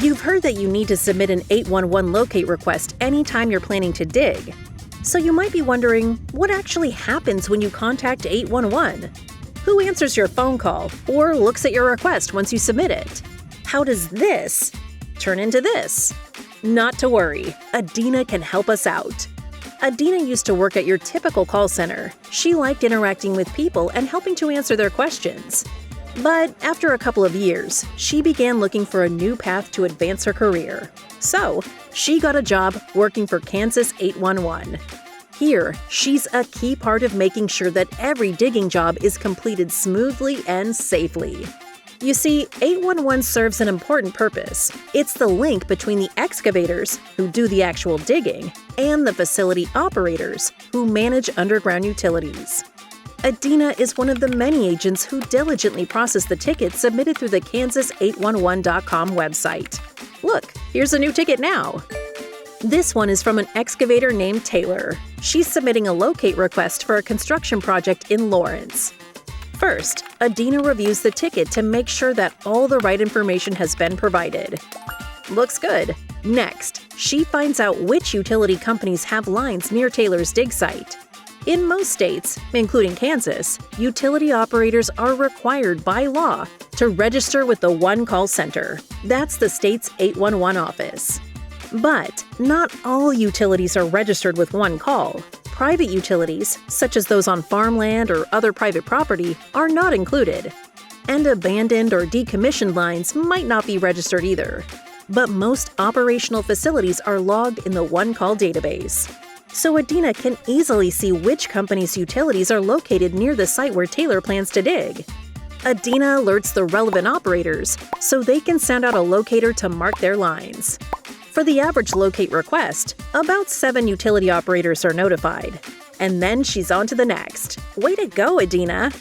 You've heard that you need to submit an 811 locate request anytime you're planning to dig. So you might be wondering, what actually happens when you contact 811? Who answers your phone call or looks at your request once you submit it? How does this turn into this? Not to worry, Adina can help us out. Adina used to work at your typical call center. She liked interacting with people and helping to answer their questions. But after a couple of years, she began looking for a new path to advance her career. So, she got a job working for Kansas 811. Here, she's a key part of making sure that every digging job is completed smoothly and safely. You see, 811 serves an important purpose. It's the link between the excavators, who do the actual digging, and the facility operators, who manage underground utilities. Adina is one of the many agents who diligently process the tickets submitted through the Kansas811.com website. Look, here's a new ticket now. This one is from an excavator named Taylor. She's submitting a locate request for a construction project in Lawrence. First, Adina reviews the ticket to make sure that all the right information has been provided. Looks good. Next, she finds out which utility companies have lines near Taylor's dig site. In most states, including Kansas, utility operators are required by law to register with the One Call Center. That's the state's 811 office. But not all utilities are registered with One Call. Private utilities, such as those on farmland or other private property, are not included. And abandoned or decommissioned lines might not be registered either. But most operational facilities are logged in the One Call database. So Adina can easily see which company's utilities are located near the site where Taylor plans to dig. Adina alerts the relevant operators so they can send out a locator to mark their lines. For the average locate request, about 7 utility operators are notified. And then she's on to the next. Way to go, Adina!